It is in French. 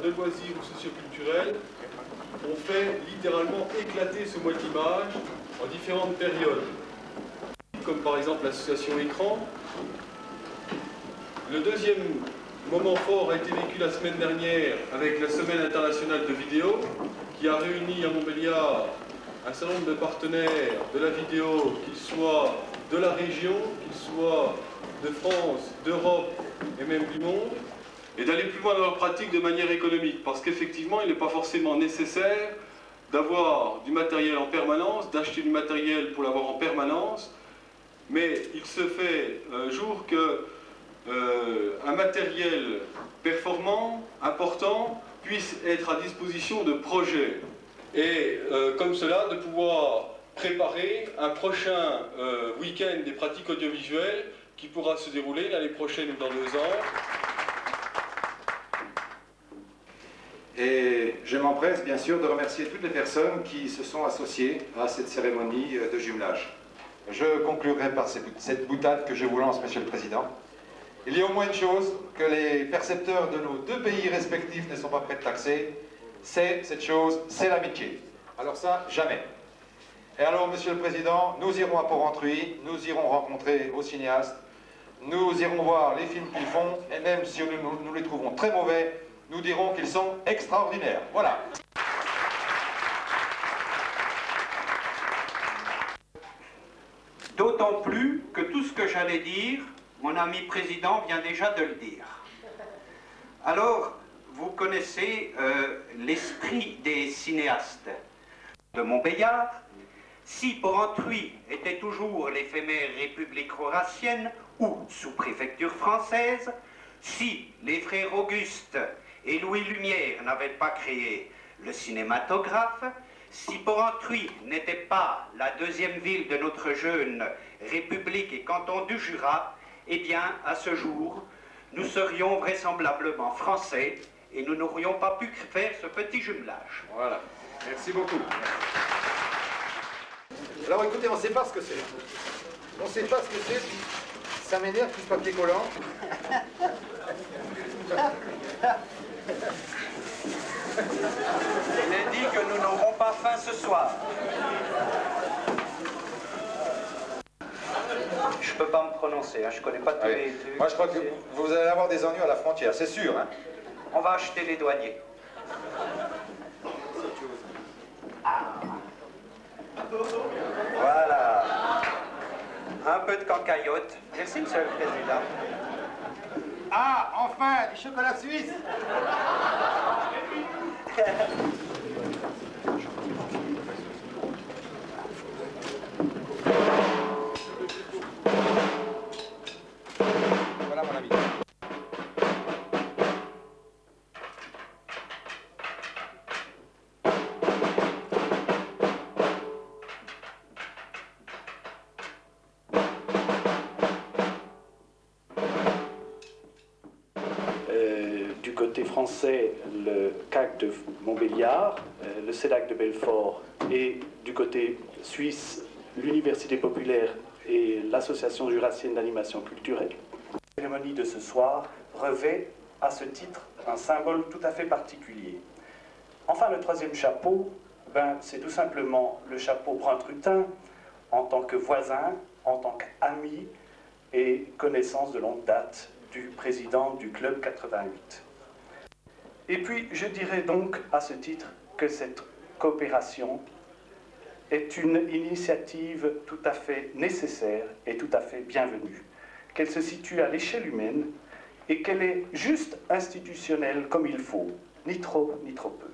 de loisirs ou socioculturels ont fait littéralement éclater ce mois de l'image en différentes périodes, comme par exemple l'association Écran. Le deuxième moment fort a été vécu la semaine dernière avec la Semaine internationale de vidéo, qui a réuni à Montbéliard un certain nombre de partenaires de la vidéo, qu'ils soient de la région, qu'ils soient de France, d'Europe et même du monde, et d'aller plus loin dans leur pratique de manière économique, parce qu'effectivement, il n'est pas forcément nécessaire d'avoir du matériel en permanence, d'acheter du matériel pour l'avoir en permanence, mais il se fait jour que un matériel performant, important, puisse être à disposition de projets. Et comme cela, de pouvoir préparer un prochain week-end des pratiques audiovisuelles qui pourra se dérouler l'année prochaine ou dans 2 ans. Et je m'empresse bien sûr de remercier toutes les personnes qui se sont associées à cette cérémonie de jumelage. Je conclurai par cette boutade que je vous lance, Monsieur le Président. Il y a au moins une chose que les percepteurs de nos 2 pays respectifs ne sont pas prêts de taxer, c'est cette chose, c'est l'amitié. Alors ça, jamais. Et alors, Monsieur le Président, nous irons à Port-Rentruy, nous irons rencontrer aux cinéastes, nous irons voir les films qu'ils font, et même si nous les trouvons très mauvais, nous dirons qu'ils sont extraordinaires. Voilà. D'autant plus que tout ce que j'allais dire, mon ami président vient déjà de le dire. Alors, vous connaissez l'esprit des cinéastes de Montbéliard. Si Port-Rentruy était toujours l'éphémère République horacienne ou sous-préfecture française, si les frères Auguste et Louis Lumière n'avaient pas créé le cinématographe, si Port-Rentruy n'était pas la 2e ville de notre jeune République et canton du Jura, eh bien, à ce jour, nous serions vraisemblablement français et nous n'aurions pas pu faire ce petit jumelage. Voilà. Merci beaucoup. Alors écoutez, on ne sait pas ce que c'est. On ne sait pas ce que c'est, puis ça m'énerve tout ce papier collant. Il est dit que nous n'aurons pas faim ce soir. Je ne peux pas me prononcer, hein, je ne connais pas tous les... Moi je crois que vous allez avoir des ennuis à la frontière, c'est sûr. Hein. On va acheter les douaniers. Voilà. Un peu de cancaillotte. Merci, Monsieur le Président. Ah, enfin, du chocolat suisse. Voilà mon ami. Du côté français, le CAC de Montbéliard, le CEDAC de Belfort, et du côté suisse, l'Université populaire et l'Association jurassienne d'animation culturelle. La cérémonie de ce soir revêt à ce titre un symbole tout à fait particulier. Enfin, le 3e chapeau, c'est tout simplement le chapeau brun-trutin en tant que voisin, en tant qu'ami et connaissance de longue date du président du Club 88. Et puis, je dirais donc à ce titre que cette coopération est une initiative tout à fait nécessaire et tout à fait bienvenue, qu'elle se situe à l'échelle humaine et qu'elle est juste institutionnelle comme il faut, ni trop ni trop peu.